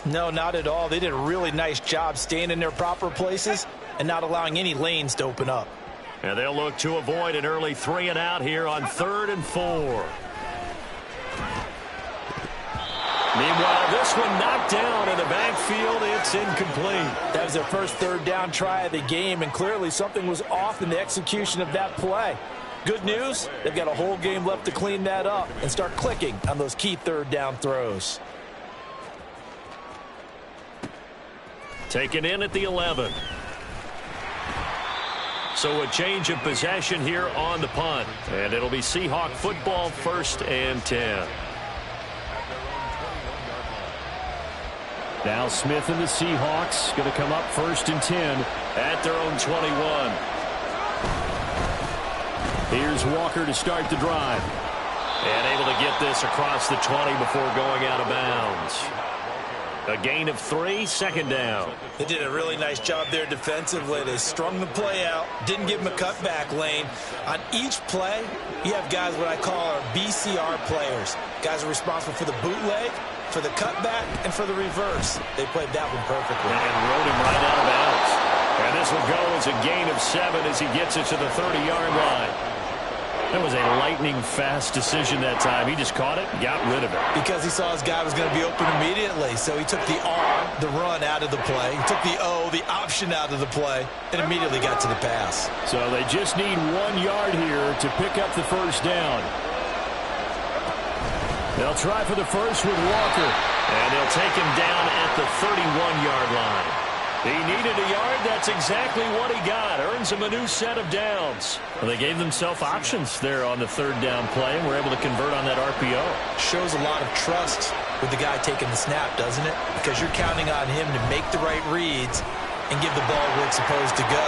No, not at all. They did a really nice job staying in their proper places and not allowing any lanes to open up. And they'll look to avoid an early 3 and out here on 3rd and 4. Meanwhile, this one knocked down in the backfield. It's incomplete. That was their first 3rd down try of the game, and clearly something was off in the execution of that play. Good news, they've got a whole game left to clean that up and start clicking on those key 3rd down throws. Taken in at the 11. So a change of possession here on the punt. And it'll be Seahawk football, 1st and 10. Now Smith and the Seahawks going to come up 1st and 10 at their own 21. Here's Walker to start the drive. And able to get this across the 20 before going out of bounds. A gain of 3, 2nd down. They did a really nice job there defensively. They strung the play out, didn't give him a cutback lane. On each play, you have guys what I call our BCR players. Guys are responsible for the bootleg, for the cutback, and for the reverse. They played that one perfectly. And rode him right out of bounds. And this will go as a gain of 7 as he gets it to the 30-yard line. That was a lightning-fast decision that time. He just caught it and got rid of it. Because he saw his guy was going to be open immediately. So he took the R, the run, out of the play. He took the O, the option, out of the play, and immediately got to the pass. So they just need 1 yard here to pick up the 1st down. They'll try for the first with Walker. And they'll take him down at the 31-yard line. He needed a yard. That's exactly what he got. Earns him a new set of downs. Well, they gave themselves options there on the 3rd down play, and were able to convert on that RPO. Shows a lot of trust with the guy taking the snap, doesn't it? Because you're counting on him to make the right reads and give the ball where it's supposed to go.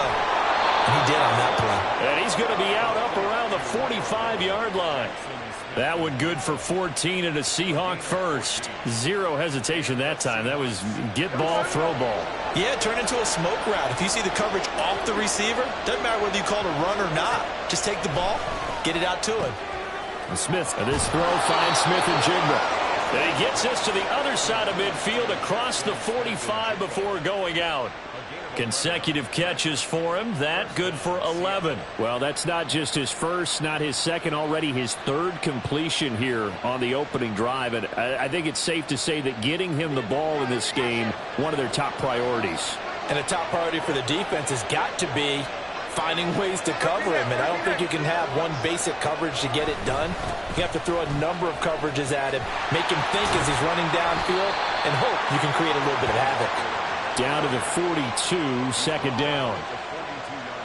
And he did on that play. And he's going to be out up around the 45-yard line. That one good for 14 and a Seahawk first. Zero hesitation that time. That was get ball, throw ball. Yeah, turn into a smoke route. If you see the coverage off the receiver, doesn't matter whether you call it a run or not. Just take the ball, get it out to him. And Smith, and this throw finds Smith and Jigba. And he gets us to the other side of midfield across the 45 before going out. Consecutive catches for him. That good for 11. Well, that's not just his first, not his second, already his 3rd completion here on the opening drive. And I think it's safe to say that getting him the ball in this game, one of their top priorities. And a top priority for the defense has got to be finding ways to cover him. And I don't think you can have one basic coverage to get it done. You have to throw a number of coverages at him, make him think as he's running downfield, and hope you can create a little bit of havoc. Down to the 42, 2nd down.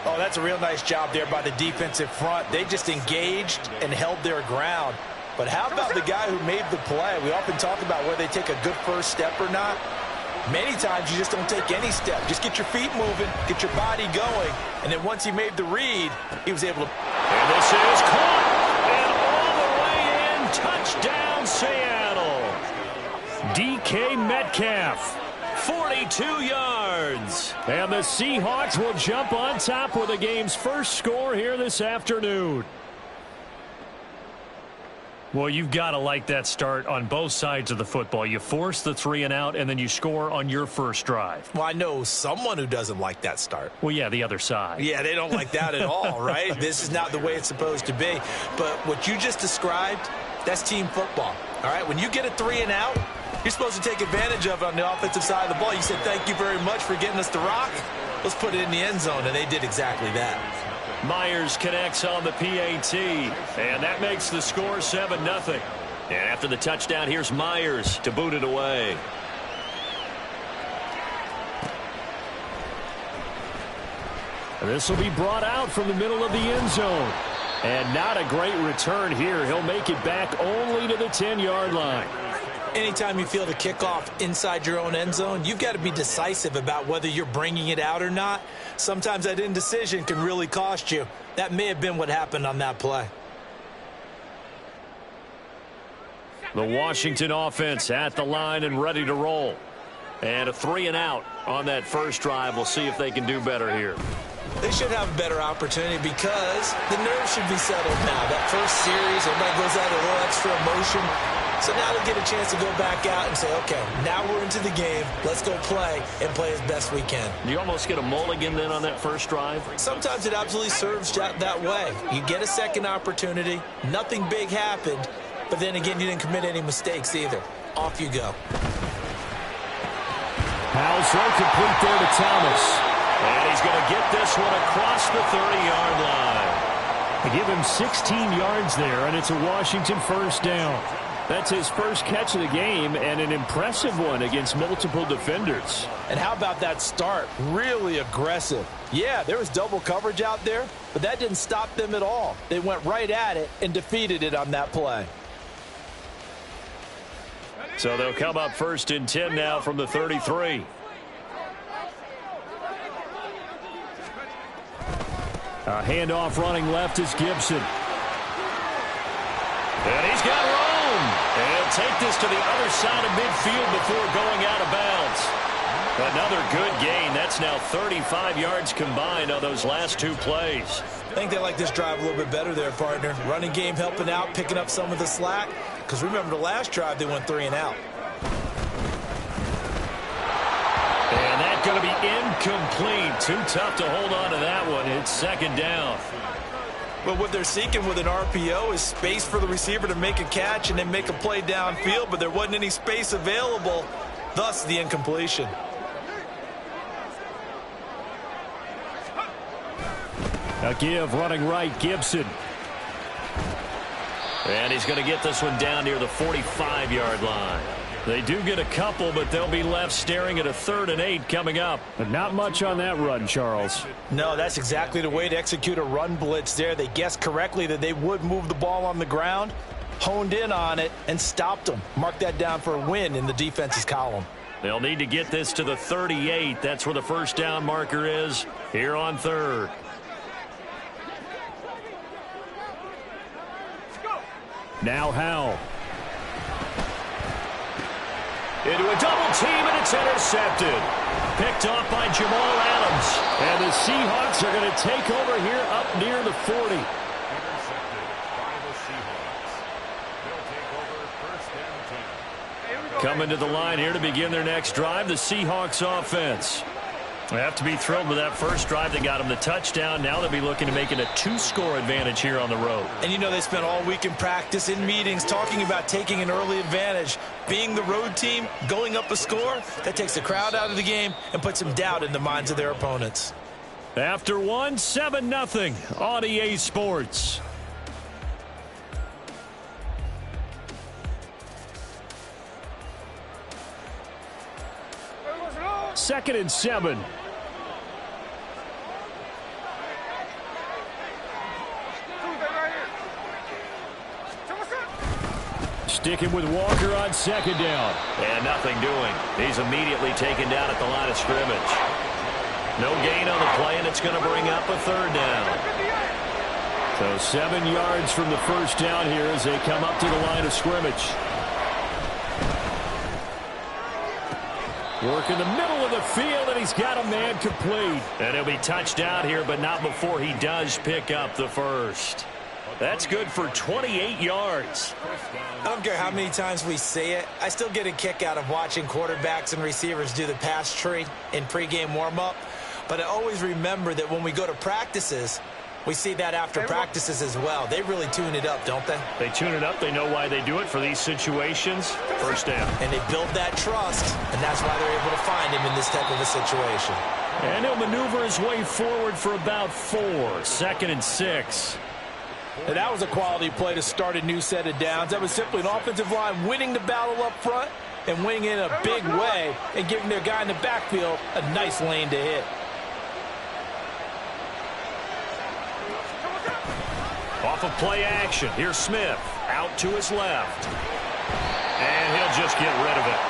Oh, that's a real nice job there by the defensive front. They just engaged and held their ground. But how about the guy who made the play? We often talk about whether they take a good first step or not. Many times you just don't take any step. Just get your feet moving, get your body going, and then once he made the read, he was able to... And this is caught, and all the way in, touchdown Seattle. DK Metcalf. 42 yards. And the Seahawks will jump on top with the game's first score here this afternoon. Well, you've got to like that start on both sides of the football. You force the 3 and out, and then you score on your first drive. Well, I know someone who doesn't like that start. Well, yeah, the other side. Yeah, they don't like that at all, right? This is not the way it's supposed to be. But what you just described, that's team football. All right, when you get a 3 and out, you're supposed to take advantage of it on the offensive side of the ball. You said, thank you very much for getting us the rock. Let's put it in the end zone, and they did exactly that. Myers connects on the PAT, and that makes the score 7-0. And after the touchdown, here's Myers to boot it away. This will be brought out from the middle of the end zone. And not a great return here. He'll make it back only to the 10-yard line. Anytime you feel the kickoff inside your own end zone, you've got to be decisive about whether you're bringing it out or not. Sometimes that indecision can really cost you. That may have been what happened on that play. The Washington offense at the line and ready to roll. And a 3 and out on that first drive. We'll see if they can do better here. They should have a better opportunity because the nerves should be settled now. That first series, everybody goes out with a little extra emotion. So now they'll get a chance to go back out and say, okay, now we're into the game. Let's go play and play as best we can. You almost get a mulligan then on that first drive? Sometimes it absolutely serves that way. You get a second opportunity. Nothing big happened. But then again, you didn't commit any mistakes either. Off you go. Powell's throw complete there to Thomas. And he's going to get this one across the 30-yard line. They give him 16 yards there, and it's a Washington first down. That's his first catch of the game, and an impressive one against multiple defenders. And how about that start? Really aggressive. Yeah, there was double coverage out there, but that didn't stop them at all. They went right at it and defeated it on that play. So they'll come up first and 10 now from the 33. A handoff running left is Gibson. And he's got room. And take this to the other side of midfield before going out of bounds. Another good gain. That's now 35 yards combined on those last two plays. I think they like this drive a little bit better there, partner. Running game helping out, picking up some of the slack. Because remember the last drive, they went 3 and out. And that's going to be incomplete. Too tough to hold on to that one. It's second down. But what they're seeking with an RPO is space for the receiver to make a catch and then make a play downfield, but there wasn't any space available, thus the incompletion. A give running right, Gibson. And he's going to get this one down near the 45-yard line. They do get a couple, but they'll be left staring at a 3rd and 8 coming up. But not much on that run, Charles. No, that's exactly the way to execute a run blitz there. They guessed correctly that they would move the ball on the ground, honed in on it, and stopped them. Mark that down for a win in the defense's column. They'll need to get this to the 38. That's where the first down marker is here on 3rd. Now Howell. Into a double team, and it's intercepted. Picked off by Jamal Adams. And the Seahawks are going to take over here up near the 40. Coming to the line here to begin their next drive, the Seahawks offense. They have to be thrilled with that first drive that got them the touchdown. Now they'll be looking to make it a 2-score advantage here on the road. And you know they spent all week in practice, in meetings, talking about taking an early advantage. Being the road team, going up a score, that takes the crowd out of the game and puts some doubt in the minds of their opponents. After 1, 7-0 on EA Sports. Second and 7. Sticking with Walker on second down. And nothing doing. He's immediately taken down at the line of scrimmage. No gain on the play, and it's going to bring up a 3rd down. So 7 yards from the first down here as they come up to the line of scrimmage. Work in the middle of the field, and he's got a man complete. And he'll be touched out here, but not before he does pick up the first. That's good for 28 yards. I don't care how many times we say it. I still get a kick out of watching quarterbacks and receivers do the pass tree in pregame warm-up. But I always remember that when we go to practices, we see that after practices as well. They really tune it up, don't they? They tune it up. They know why they do it for these situations. First down. And they build that trust, and that's why they're able to find him in this type of a situation. And he'll maneuver his way forward for about 4. 2nd and 6. And that was a quality play to start a new set of downs. That was simply an offensive line winning the battle up front and winning in a big way and giving their guy in the backfield a nice lane to hit. Off of play action. Here's Smith out to his left. And he'll just get rid of it.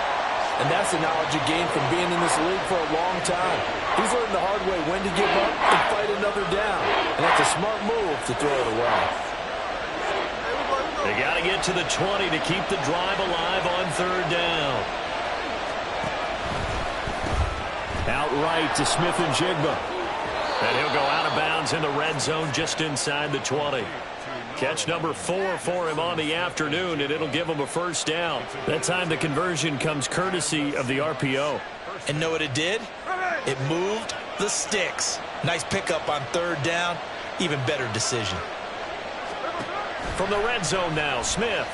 And that's the knowledge you gain from being in this league for a long time. He's learned the hard way when to give up and fight another down. And that's a smart move to throw it away. They got to get to the 20 to keep the drive alive on 3rd down. Outright to Smith and Jigba. And he'll go out of bounds in the red zone just inside the 20. Catch number 4 for him on the afternoon, and it'll give him a first down. That time the conversion comes courtesy of the RPO. And know what it did? It moved the sticks. Nice pickup on third down. Even better decision. From the red zone now, Smith.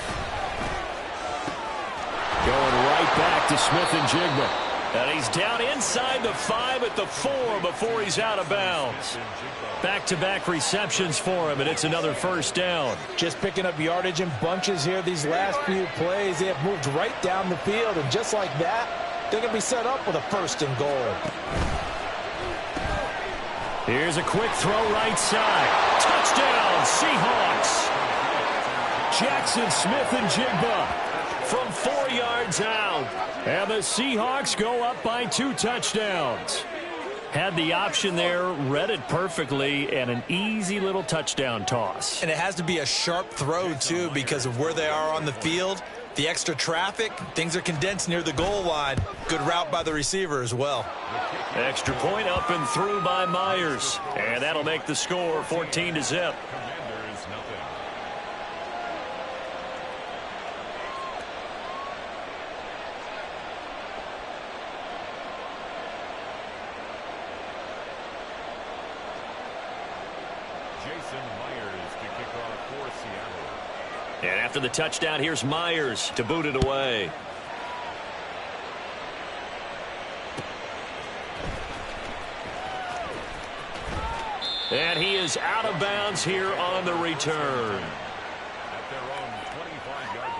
Going right back to Smith and Jigba. And he's down inside the 5 at the 4 before he's out of bounds. Back-to-back receptions for him, and it's another first down. Just picking up yardage in bunches here these last few plays. They have moved right down the field, and just like that, they're going to be set up with a first and goal. Here's a quick throw right side. Touchdown, Seahawks. Jackson Smith and Jigba from 4 yards out. And the Seahawks go up by 2 touchdowns. Had the option there, read it perfectly, and an easy little touchdown toss. And it has to be a sharp throw, too, because of where they are on the field. The extra traffic, things are condensed near the goal line. Good route by the receiver as well. Extra point up and through by Myers. And that'll make the score 14-0. And after the touchdown, here's Myers to boot it away. And he is out of bounds here on the return. At their own 25-yard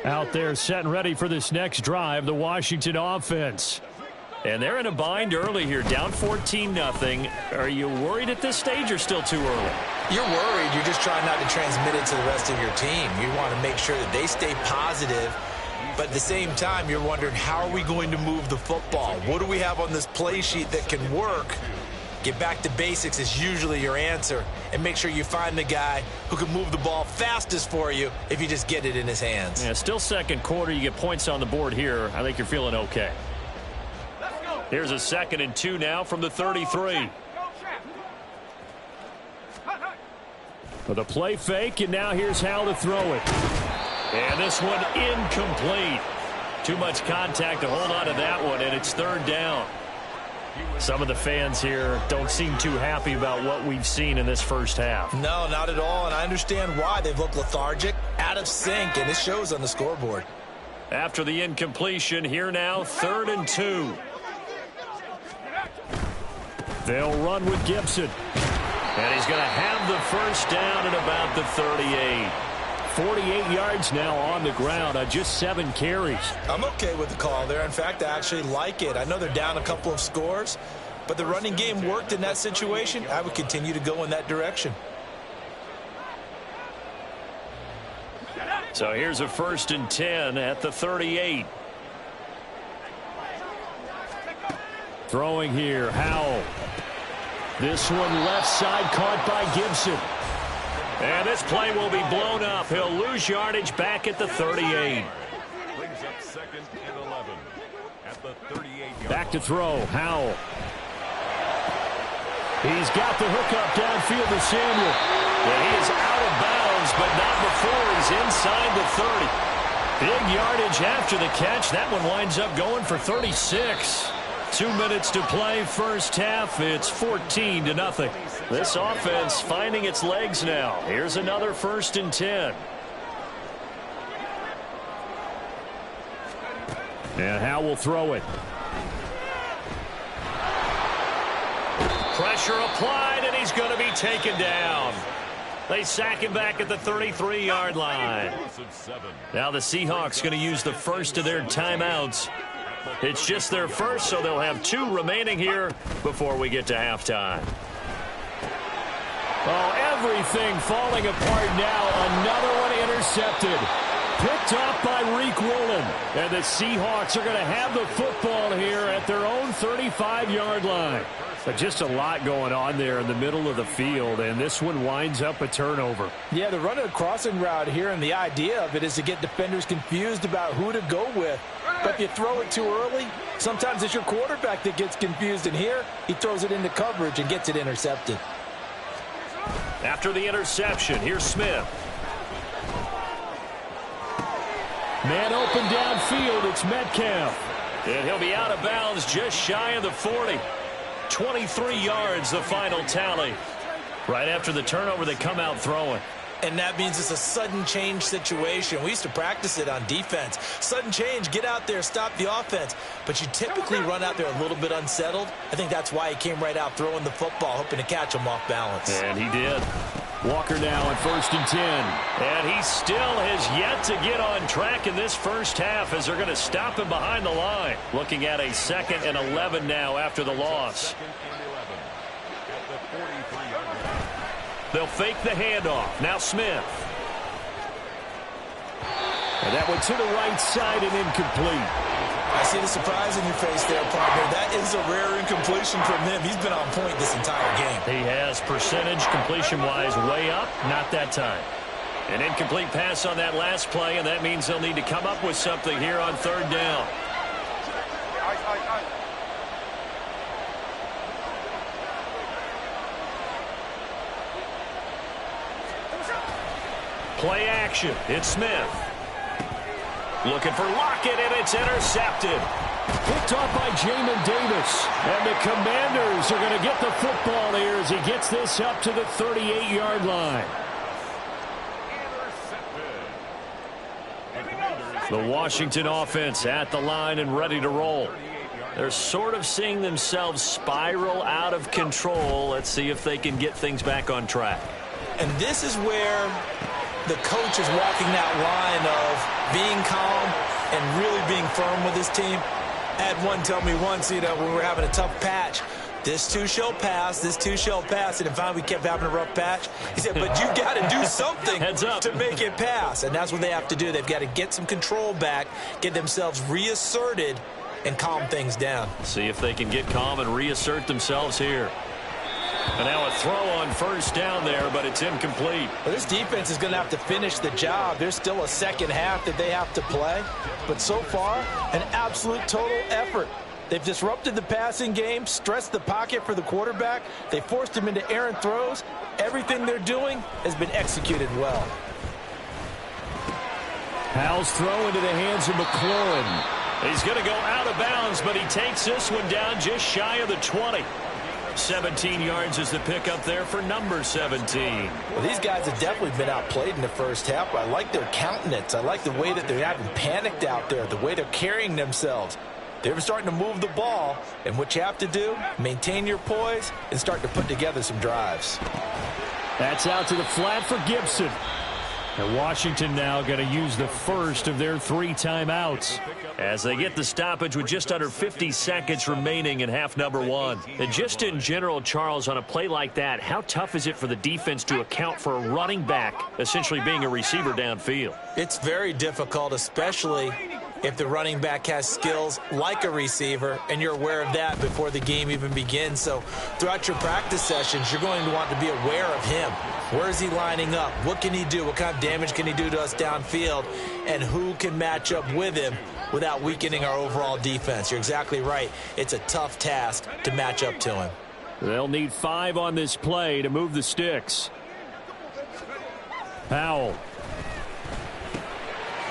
line. Out there set and ready for this next drive, the Washington offense. And they're in a bind early here, down 14-0. Are you worried at this stage or still too early? You're worried. You're just trying not to transmit it to the rest of your team. You want to make sure that they stay positive. But at the same time, you're wondering, how are we going to move the football? What do we have on this play sheet that can work? Get back to basics is usually your answer. And make sure you find the guy who can move the ball fastest for you if you just get it in his hands. Yeah, still second quarter. You get points on the board here. I think you're feeling okay. Here's a 2nd and 2 now from the 33. For the play fake, and now here's how to throw it. And this one incomplete. Too much contact to hold on to that one, and it's 3rd down. Some of the fans here don't seem too happy about what we've seen in this first half. No, not at all, and I understand why. They've looked lethargic, out of sync, and it shows on the scoreboard. After the incompletion, here now, 3rd and 2. They'll run with Gibson. And he's going to have the first down at about the 38. 48 yards now on the ground on just 7 carries. I'm okay with the call there. In fact, I actually like it. I know they're down a couple of scores, but the running game worked in that situation. I would continue to go in that direction. So here's a 1st and 10 at the 38. Throwing here, Howell. This one left side caught by Gibson. And this play will be blown up. He'll lose yardage back at the 38. Brings up 2nd and 11 at the 38-yard Back to throw, Howell. He's got the hookup downfield to Samuel. And he is out of bounds, but not before he's inside the 30. Big yardage after the catch. That one winds up going for 36. 2 minutes to play first half. It's 14-0. This offense finding its legs now. Here's another 1st and 10. And Howell will throw it. Pressure applied, and he's going to be taken down. They sack him back at the 33-yard line. Now the Seahawks going to use the first of their timeouts. It's just their first, so they'll have 2 remaining here before we get to halftime. Oh, everything falling apart now. Another one intercepted. Picked off by Reek Woolen. And the Seahawks are going to have the football here at their own 35-yard line. But just a lot going on there in the middle of the field, and this one winds up a turnover. Yeah, they're running a crossing route here, and the idea of it is to get defenders confused about who to go with. But if you throw it too early, sometimes it's your quarterback that gets confused, and here he throws it into coverage and gets it intercepted. After the interception, here's Smith. Man open downfield, it's Metcalf. And he'll be out of bounds just shy of the 40. 23 yards, the final tally. Right after the turnover, they come out throwing. And that means it's a sudden change situation. We used to practice it on defense. Sudden change, get out there, stop the offense. But you typically run out there a little bit unsettled. I think that's why he came right out throwing the football, hoping to catch him off balance. And he did. Walker now at 1st and 10. And he still has yet to get on track in this first half as they're going to stop him behind the line. Looking at a 2nd and 11 now after the loss. They'll fake the handoff. Now Smith. And that one to the right side and incomplete. I see the surprise in your face there, partner. That is a rare incompletion from him. He's been on point this entire game. He has percentage completion-wise way up. Not that time. An incomplete pass on that last play, and that means they'll need to come up with something here on 3rd down. Play action. It's Smith. Looking for Lockett, and it's intercepted. Picked off by Jamin Davis. And the Commanders are going to get the football here as he gets this up to the 38-yard line. The Washington offense at the line and ready to roll. They're sort of seeing themselves spiral out of control. Let's see if they can get things back on track. And this is where the coach is walking that line of being calm and really being firm with his team. I had one tell me once, when we were having a tough patch, this too shall pass, this too shall pass. And finally we kept having a rough patch. He said, but you got to do something to make it pass. And that's what they have to do. They've got to get some control back, get themselves reasserted, and calm things down. See if they can get calm and reassert themselves here. And now a throw on 1st down there, but it's incomplete. Well, this defense is going to have to finish the job. There's still a second half that they have to play. But so far, an absolute total effort. They've disrupted the passing game, stressed the pocket for the quarterback. They forced him into errant throws. Everything they're doing has been executed well. Howell's throw into the hands of McLaurin. He's going to go out of bounds, but he takes this one down just shy of the 20. 17 yards is the pickup there for number 17. Well, these guys have definitely been outplayed in the first half, but I like their countenance. I like the way that they're having panicked out there, the way they're carrying themselves. They're starting to move the ball, and what you have to do, maintain your poise and start to put together some drives. That's out to the flat for Gibson. And Washington now going to use the first of their 3 timeouts. As they get the stoppage with just under 50 seconds remaining in half number 1. And just in general, Charles, on a play like that, how tough is it for the defense to account for a running back essentially being a receiver downfield? It's very difficult, especially if the running back has skills like a receiver, and you're aware of that before the game even begins. So throughout your practice sessions, you're going to want to be aware of him. Where is he lining up? What can he do? What kind of damage can he do to us downfield? And who can match up with him without weakening our overall defense? You're exactly right. It's a tough task to match up to him. They'll need 5 on this play to move the sticks. Powell.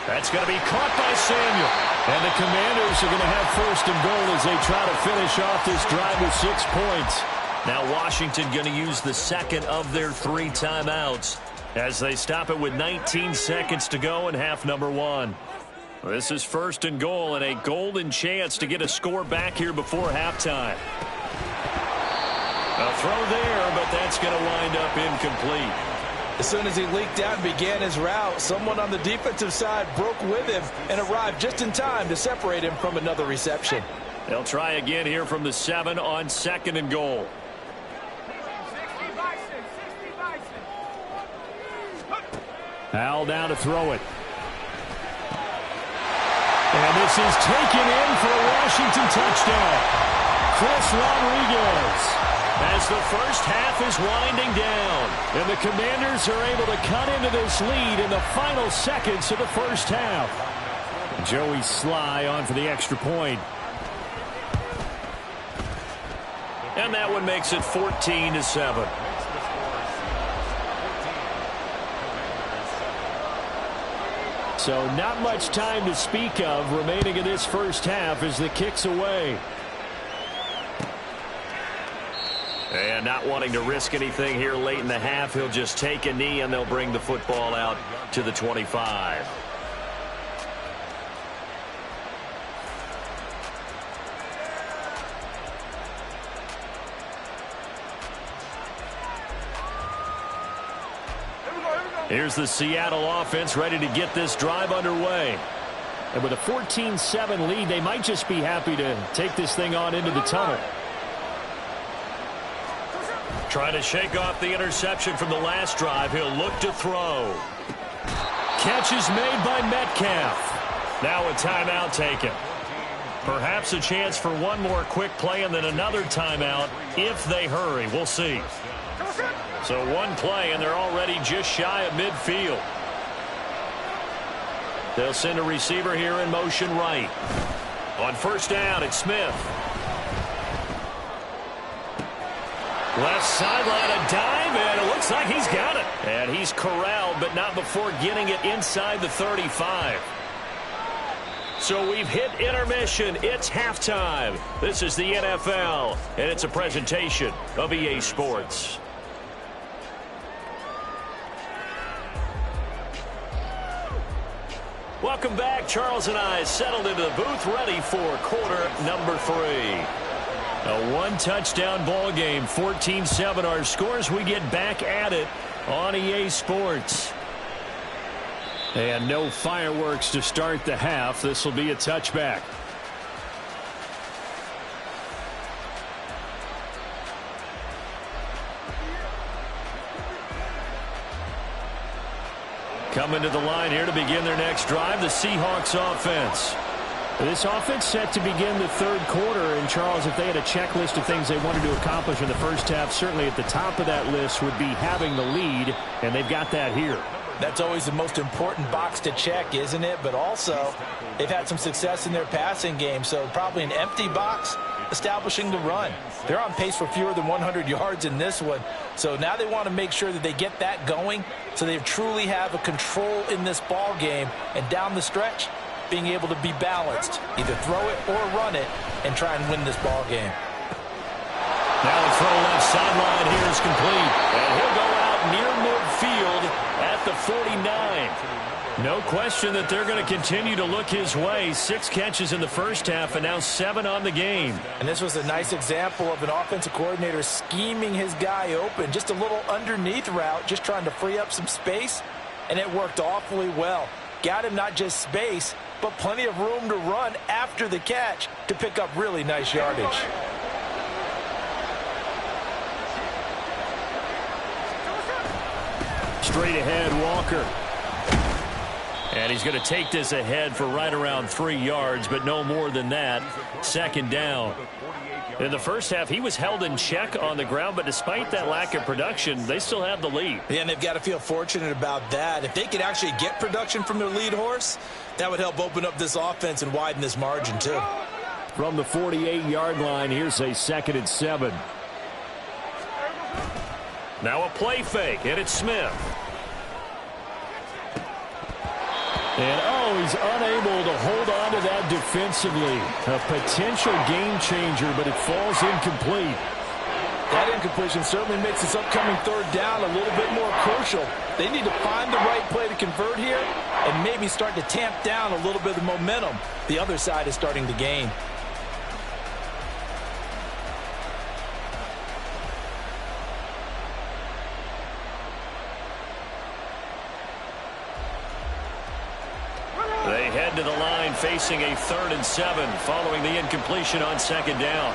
That's going to be caught by Samuel. And the Commanders are going to have 1st and goal as they try to finish off this drive with 6 points. Now Washington going to use the second of their 3 timeouts as they stop it with 19 seconds to go in half number 1. This is 1st and goal and a golden chance to get a score back here before halftime. A throw there, but that's going to wind up incomplete. As soon as he leaked out and began his route, someone on the defensive side broke with him and arrived just in time to separate him from another reception. They'll try again here from the 7 on 2nd and goal. Howell down to throw it. And this is taken in for a Washington touchdown. Chris Rodriguez. As the first half is winding down. And the Commanders are able to cut into this lead in the final seconds of the first half. Joey Sly on for the extra point. And that one makes it 14-7. So not much time to speak of remaining in this first half as the kick's away. And not wanting to risk anything here late in the half, he'll just take a knee and they'll bring the football out to the 25. Here's the Seattle offense ready to get this drive underway. And with a 14-7 lead, they might just be happy to take this thing on into the tunnel. Trying to shake off the interception from the last drive. He'll look to throw. Catch is made by Metcalf. Now a timeout taken. Perhaps a chance for one more quick play and then another timeout if they hurry. We'll see. So one play and they're already just shy of midfield. They'll send a receiver here in motion right. On first down, it's Smith. Left sideline, a dive, and it looks like he's got it. And he's corralled, but not before getting it inside the 35. So we've hit intermission. It's halftime. This is the NFL, and it's a presentation of EA Sports. Welcome back. Charles and I settled into the booth, ready for quarter number 3. A one-touchdown ball game, 14-7 our scores. We get back at it on EA Sports. And no fireworks to start the half. This will be a touchback. Coming to the line here to begin their next drive, the Seahawks offense. This offense set to begin the third quarter, and Charles, if they had a checklist of things they wanted to accomplish in the first half, certainly at the top of that list would be having the lead, and they've got that here. That's always the most important box to check, isn't it? But also, they've had some success in their passing game, so probably an empty box establishing the run. They're on pace for fewer than 100 yards in this one, so now they want to make sure that they get that going so they truly have a control in this ball game, and down the stretch, being able to be balanced, either throw it or run it, and try and win this ball game. Now the throw left sideline here is complete, and he'll go out near midfield at the 49. No question that they're going to continue to look his way. 6 catches in the first half and now 7 on the game. And this was a nice example of an offensive coordinator scheming his guy open. Just a little underneath route, just trying to free up some space, and it worked awfully well. Got him not just space, but plenty of room to run after the catch to pick up really nice yardage. Straight ahead, Walker. And he's going to take this ahead for right around 3 yards, but no more than that. Second down. In the first half, he was held in check on the ground, but despite that lack of production, they still have the lead. Yeah, and they've got to feel fortunate about that. If they could actually get production from their lead horse, that would help open up this offense and widen this margin, too. From the 48-yard line, here's a 2nd and 7. Now a play fake, and it's Smith. And, he's unable to hold on to that defensively. A potential game changer, but it falls incomplete. That incompletion certainly makes this upcoming third down a little bit more crucial. They need to find the right play to convert here and maybe start to tamp down a little bit of the momentum the other side is starting to gain. They head to the line facing a 3rd and 7 following the incompletion on 2nd down.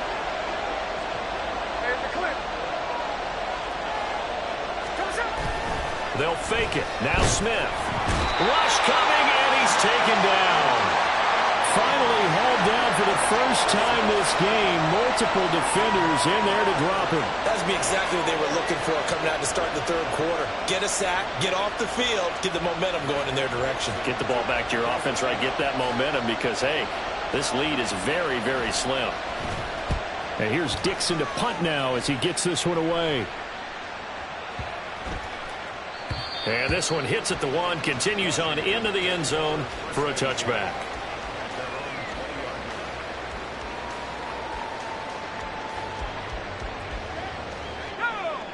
They'll fake it. Now Smith. Rush coming, and he's taken down. the first time this game, multiple defenders in there to drop him. That's exactly what they were looking for coming out to start the third quarter. Get a sack, get off the field, get the momentum going in their direction. Get the ball back to your offense, right? Get that momentum because, hey, this lead is very, very slim. And here's Dixon to punt now as he gets this one away. And this one hits at the one, continues on into the end zone for a touchback.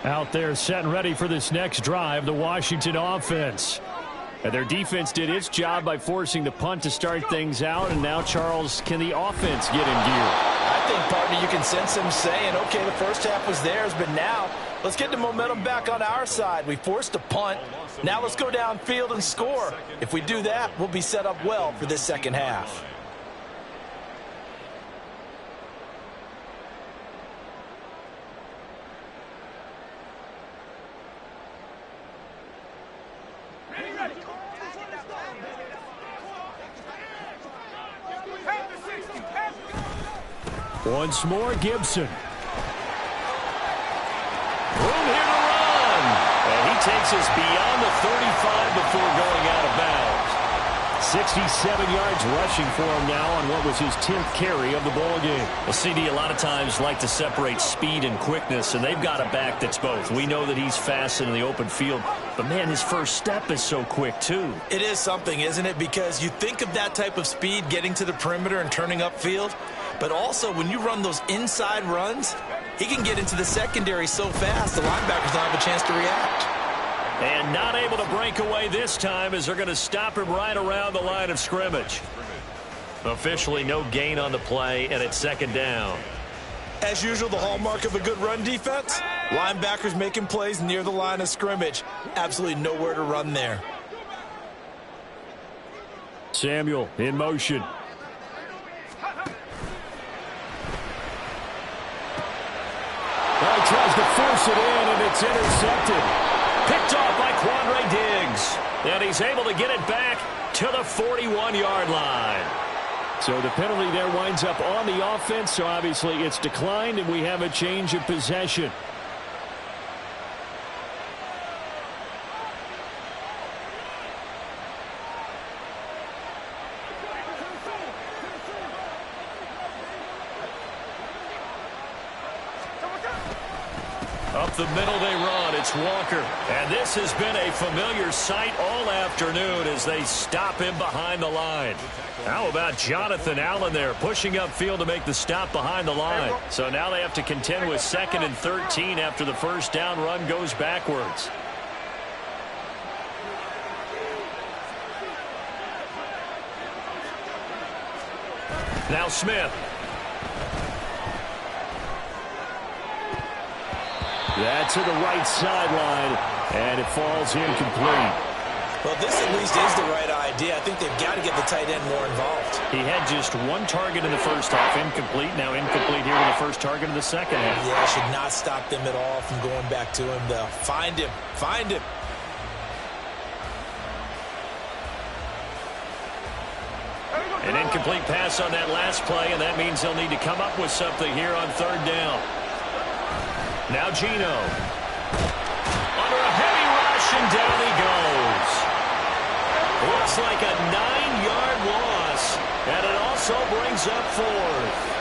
Out there set and ready for this next drive, the Washington offense. And their defense did its job by forcing the punt to start things out, and now, Charles, can the offense get in gear? I think, partner, you can sense them saying, okay, the first half was theirs, but now let's get the momentum back on our side. We forced a punt. Now let's go downfield and score. If we do that, we'll be set up well for this second half. Once more, Gibson. Room here to run. And he takes us beyond the 35 before going out of bounds. 67 yards rushing for him now on what was his 10th carry of the ball game. Well, CD a lot of times like to separate speed and quickness, and they've got a back that's both. We know that he's fast in the open field, but, man, his first step is so quick, too. It is something, isn't it? Because you think of that type of speed getting to the perimeter and turning upfield, but also when you run those inside runs, he can get into the secondary so fast the linebackers don't have a chance to react. And not able to break away this time as they're going to stop him right around the line of scrimmage. Officially no gain on the play, and it's second down. As usual, the hallmark of a good run defense, linebackers making plays near the line of scrimmage. Absolutely nowhere to run there. Samuel in motion. Well, he tries to force it in, and it's intercepted. Picked off by Quandre Diggs. And he's able to get it back to the 41-yard line. So the penalty there winds up on the offense, so obviously it's declined, and we have a change of possession. Up the middle they run. It's Walker. And this has been a familiar sight all afternoon as they stop him behind the line. How about Jonathan Allen there pushing upfield to make the stop behind the line? So now they have to contend with 2nd and 13 after the first down run goes backwards. Now Smith. That's to the right sideline, and it falls incomplete. Well, this at least is the right idea. I think they've got to get the tight end more involved. He had just one target in the first half, incomplete. Now incomplete here with the first target in the second half. Yeah, should not stop them at all from going back to him, though. Find him. Find him. An incomplete pass on that last play, and that means he'll need to come up with something here on third down. Now Geno. Under a heavy rush, and down he goes. Looks like a 9-yard loss, and it also brings up 4th.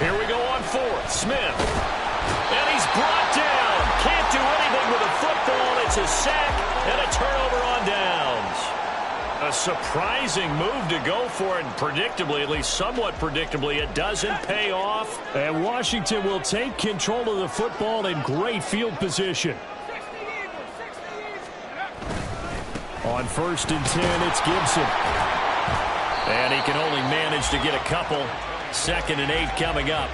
Here we go on 4th. Smith. And he's brought down. Can't do anything with a football. It's a sack and a turnover on downs. A surprising move to go for it. Predictably, at least somewhat predictably, it doesn't pay off. And Washington will take control of the football in great field position. On 1st and 10, it's Gibson. And he can only manage to get a couple. 2nd and 8 coming up.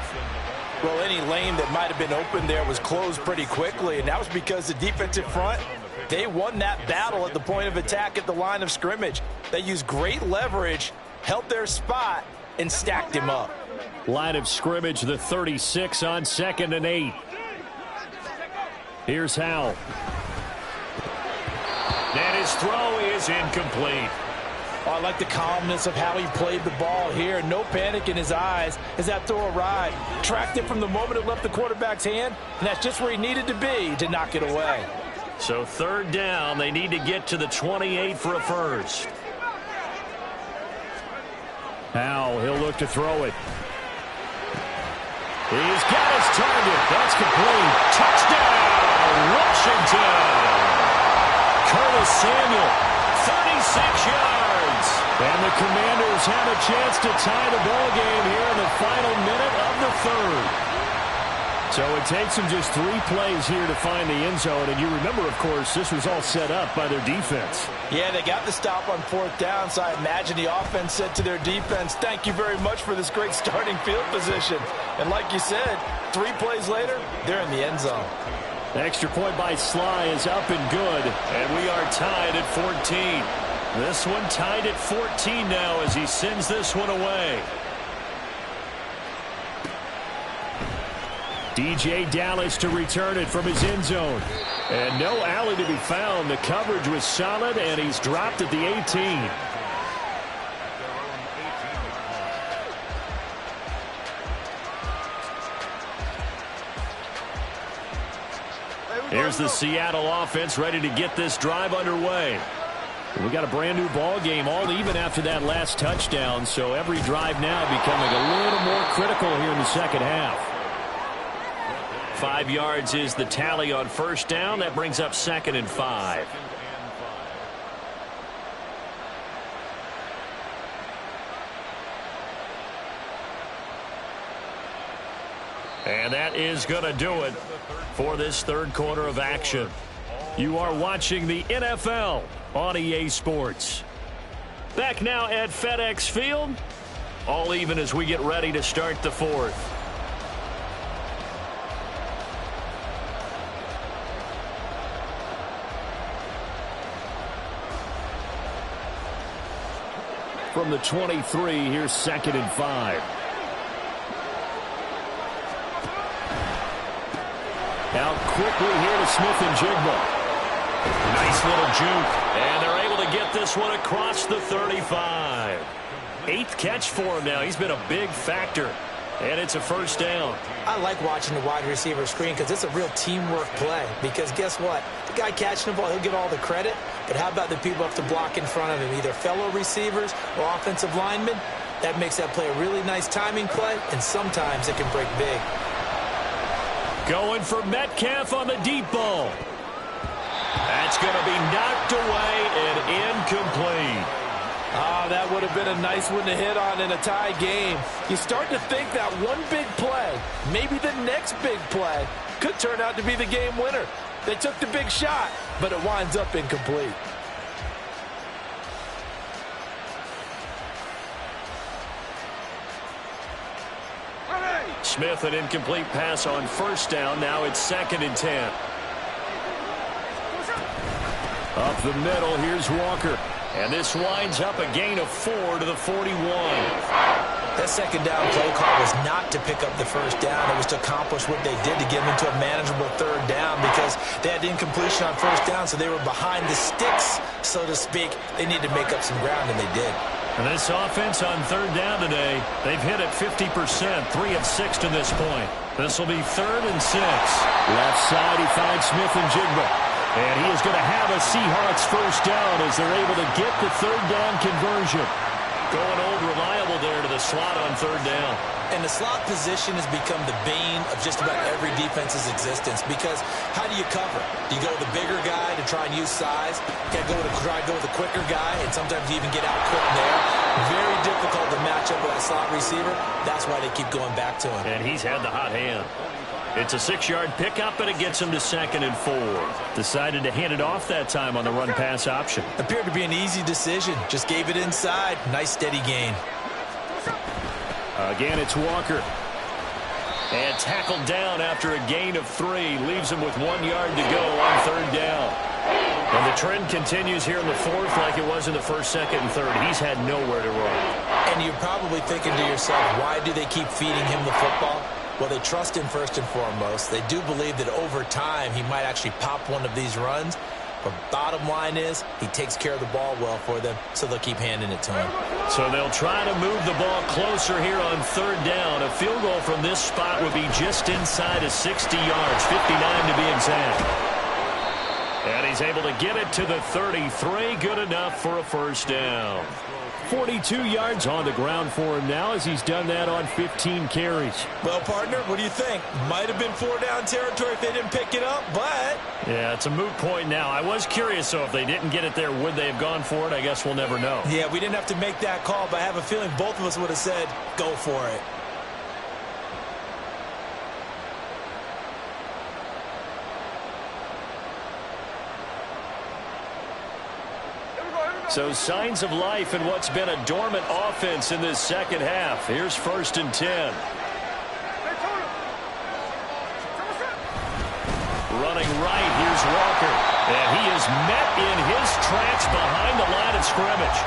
Well, any lane that might have been open there was closed pretty quickly, and that was because the defensive front, they won that battle at the point of attack at the line of scrimmage. They used great leverage held their spot, and stacked him up. Line of scrimmage, the 36 on 2nd and 8. Here's Howell. And his throw is incomplete. Oh, I like the calmness of how he played the ball here. No panic in his eyes as that throw arrived. Tracked it from the moment it left the quarterback's hand, and that's just where he needed to be to knock it away. So 3rd down, they need to get to the 28 for a first. Howell, he'll look to throw it. He's got his target. That's complete. Touchdown, Washington. Curtis Samuel, 36 yards. And the Commanders have a chance to tie the ball game here in the final minute of the 3rd. So it takes them just 3 plays here to find the end zone. And you remember, of course, this was all set up by their defense. Yeah, they got the stop on 4th down, so I imagine the offense said to their defense, thank you very much for this great starting field position. And like you said, 3 plays later, they're in the end zone. The extra point by Sly is up and good. And we are tied at 14. This one tied at 14 now as he sends this one away. DJ Dallas to return it from his end zone. And no alley to be found. The coverage was solid, and he's dropped at the 18. Here's the Seattle offense ready to get this drive underway. We got a brand new ball game, all even after that last touchdown. So every drive now becoming a little more critical here in the second half. 5 yards is the tally on 1st down. That brings up 2nd and 5. And that is going to do it for this 3rd quarter of action. You are watching the NFL on EA Sports. Back now at FedEx Field. All even as we get ready to start the 4th. From the 23, here's 2nd and 5. Out quickly here to Smith-Njigba. Nice little juke. And they're able to get this one across the 35. 8th catch for him now. He's been a big factor. And it's a 1st down. I like watching the wide receiver screen because it's a real teamwork play. Because guess what? The guy catching the ball, he'll get all the credit. But how about the people up to block in front of him, either fellow receivers or offensive linemen? That makes that play a really nice timing play, and sometimes it can break big. Going for Metcalf on the deep ball. That's going to be knocked away and incomplete. That would have been a nice one to hit on in a tie game. You start to think that one big play, maybe the next big play, could turn out to be the game winner. They took the big shot, but it winds up incomplete. Smith, an incomplete pass on 1st down. Now it's 2nd and 10. Up the middle, here's Walker. And this winds up a gain of 4 to the 41. That 2nd down play call was not to pick up the 1st down. It was to accomplish what they did to get them into a manageable 3rd down because they had incompletion on 1st down, so they were behind the sticks, so to speak. They needed to make up some ground, and they did. And this offense on 3rd down today, they've hit it 50%, 3 of 6 to this point. This will be 3rd and 6. Left side, he finds Smith-Njigba. And he is going to have a Seahawks 1st down as they're able to get the 3rd down conversion. Going old reliable there to the slot on 3rd down. And the slot position has become the bane of just about every defense's existence because how do you cover? Do you go with the bigger guy to try and use size? You got to try to go with the quicker guy, and sometimes you even get out quick there. Very difficult to match up with that slot receiver. That's why they keep going back to him. And he's had the hot hand. It's a 6-yard pickup, and it gets him to 2nd and 4. Decided to hand it off that time on the run-pass option. Appeared to be an easy decision. Just gave it inside. Nice, steady gain. Again, it's Walker. And tackled down after a gain of 3. Leaves him with 1 yard to go on 3rd down. And the trend continues here in the fourth like it was in the first, second, and third. He's had nowhere to run. And you're probably thinking to yourself, why do they keep feeding him the football? Well, they trust him first and foremost. They do believe that over time he might actually pop one of these runs. But bottom line is he takes care of the ball well for them, so they'll keep handing it to him. So they'll try to move the ball closer here on third down. A field goal from this spot would be just inside of 60 yards, 59 to be exact. And he's able to get it to the 33. Good enough for a first down. 42 yards on the ground for him now as he's done that on 15 carries. Well, partner, what do you think? Might have been 4-down territory if they didn't pick it up, but... Yeah, it's a moot point now. I was curious, so if they didn't get it there, would they have gone for it? I guess we'll never know. Yeah, we didn't have to make that call, but I have a feeling both of us would have said, go for it. So signs of life in what's been a dormant offense in this second half. Here's 1st and 10. Running right, here's Walker. And he is met in his tracks behind the line of scrimmage.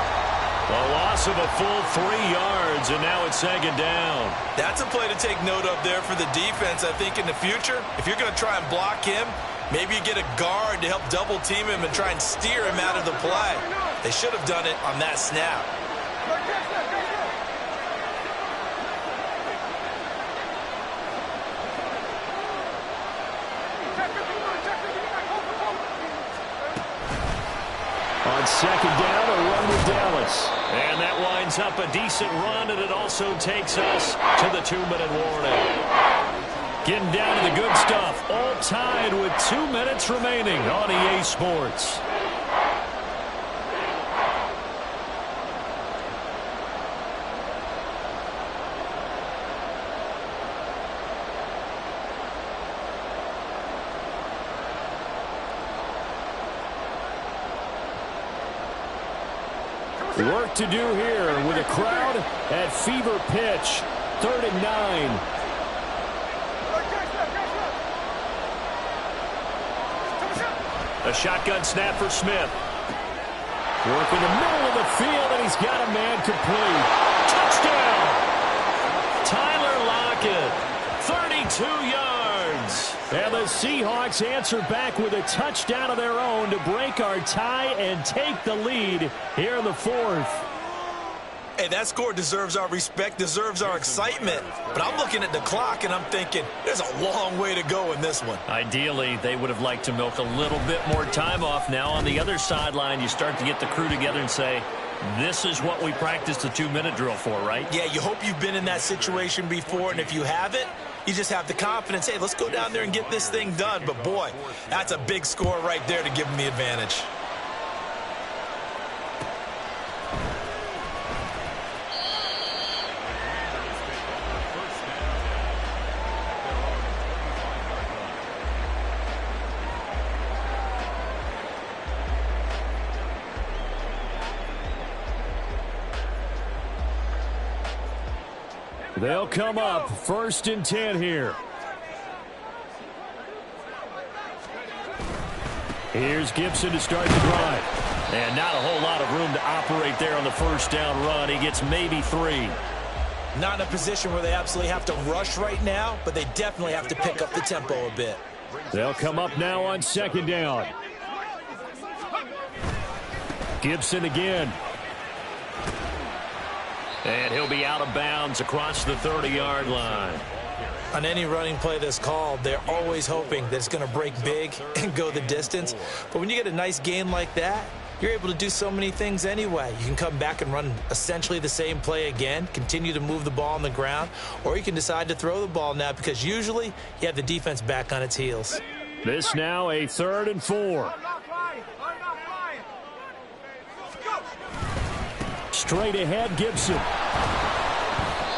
A loss of a full 3 yards, and now it's 2nd down. That's a play to take note of there for the defense. I think in the future, if you're going to try and block him, maybe you get a guard to help double team him and try and steer him out of the play. They should have done it on that snap. On 2nd down, a run with Dallas. And that winds up a decent run, and it also takes us to the 2-minute warning. Getting down to the good stuff, all tied with 2 minutes remaining on EA Sports. Work to do here with a crowd at fever pitch. 3rd and 9. A shotgun snap for Smith. Work in the middle of the field, and he's got a man complete. Touchdown! Tyler Lockett, 32 yards. And the Seahawks answer back with a touchdown of their own to break our tie and take the lead here in the 4th. Hey, that score deserves our respect, deserves our excitement. But I'm looking at the clock, and I'm thinking, there's a long way to go in this one. Ideally, they would have liked to milk a little bit more time off. Now, on the other sideline, you start to get the crew together and say, this is what we practiced the 2-minute drill for, right? Yeah, you hope you've been in that situation before, and if you haven't, you just have the confidence, hey, let's go down there and get this thing done. But, boy, that's a big score right there to give them the advantage. They'll come up 1st and 10 here. Here's Gibson to start the drive. And not a whole lot of room to operate there on the 1st down run. He gets maybe 3. Not in a position where they absolutely have to rush right now, but they definitely have to pick up the tempo a bit. They'll come up now on 2nd down. Gibson again. And he'll be out of bounds across the 30-yard line. On any running play that's called, they're always hoping that it's going to break big and go the distance. But when you get a nice gain like that, you're able to do so many things anyway. You can come back and run essentially the same play again, continue to move the ball on the ground, or you can decide to throw the ball now because usually you have the defense back on its heels. This now a 3rd and 4. Straight ahead, Gibson.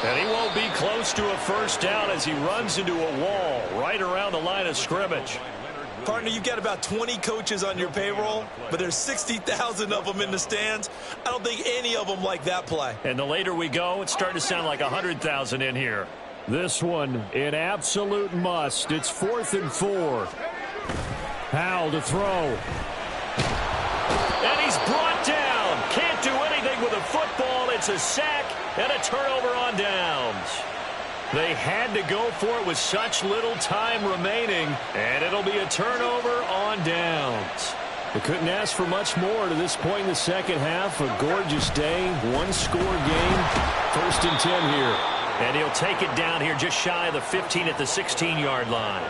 And he won't be close to a 1st down as he runs into a wall right around the line of scrimmage. Partner, you've got about 20 coaches on your payroll, but there's 60,000 of them in the stands. I don't think any of them like that play. And the later we go, it's starting to sound like 100,000 in here. This one an absolute must. It's 4th and 4. Howell to throw. And he's brought down. Can't do anything with a football. It's a sack and a turnover on downs. They had to go for it with such little time remaining, and it'll be a turnover on downs. They couldn't ask for much more to this point in the second half. A gorgeous day, one-score game, 1st and 10 here. And he'll take it down here just shy of the 15 at the 16-yard line.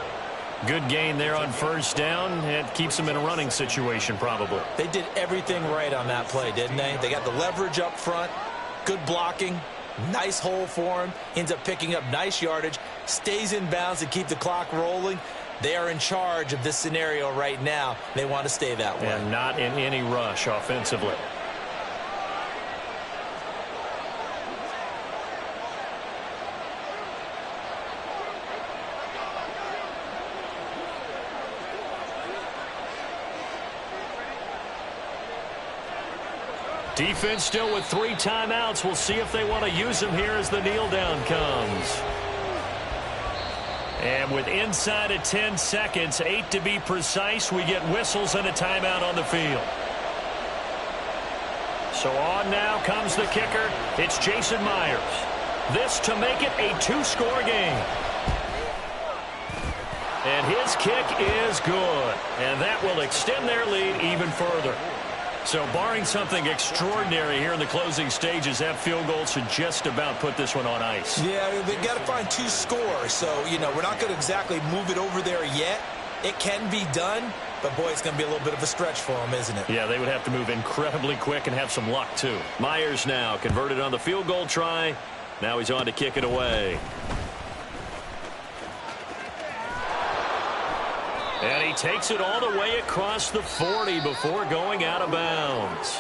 Good gain there on 1st down. It keeps them in a running situation probably. They did everything right on that play, didn't they? They got the leverage up front, good blocking, nice hole for him, ends up picking up nice yardage, stays in bounds to keep the clock rolling. They are in charge of this scenario right now. They want to stay that way. And not in any rush offensively. Defense still with 3 timeouts. We'll see if they want to use them here as the kneel down comes. And with inside of 10 seconds, 8 to be precise, we get whistles and a timeout on the field. So on now comes the kicker. It's Jason Myers. This to make it a 2-score game. And his kick is good. And that will extend their lead even further. So barring something extraordinary here in the closing stages, that field goal should just about put this one on ice. Yeah, they've got to find 2 scores. So, you know, we're not going to exactly move it over there yet. It can be done, but, boy, it's going to be a little bit of a stretch for them, isn't it? Yeah, they would have to move incredibly quick and have some luck, too. Myers now converted on the field goal try. Now he's on to kick it away. And he takes it all the way across the 40 before going out of bounds.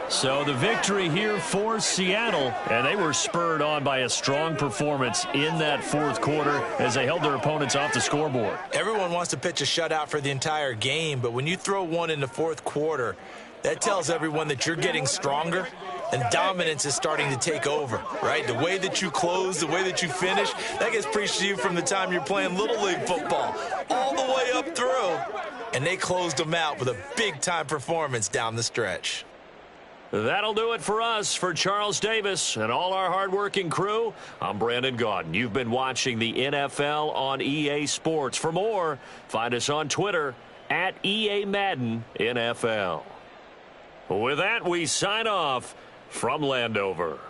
So the victory here for Seattle, and they were spurred on by a strong performance in that 4th quarter as they held their opponents off the scoreboard. Everyone wants to pitch a shutout for the entire game, but when you throw one in the 4th quarter, that tells everyone that you're getting stronger and dominance is starting to take over, right? The way that you close, the way that you finish, that gets preached to you from the time you're playing Little League football all the way up through. And they closed them out with a big-time performance down the stretch. That'll do it for us. For Charles Davis and all our hardworking crew, I'm Brandon Gaudin. You've been watching the NFL on EA Sports. For more, find us on Twitter at EA Madden NFL. With that, we sign off from Landover.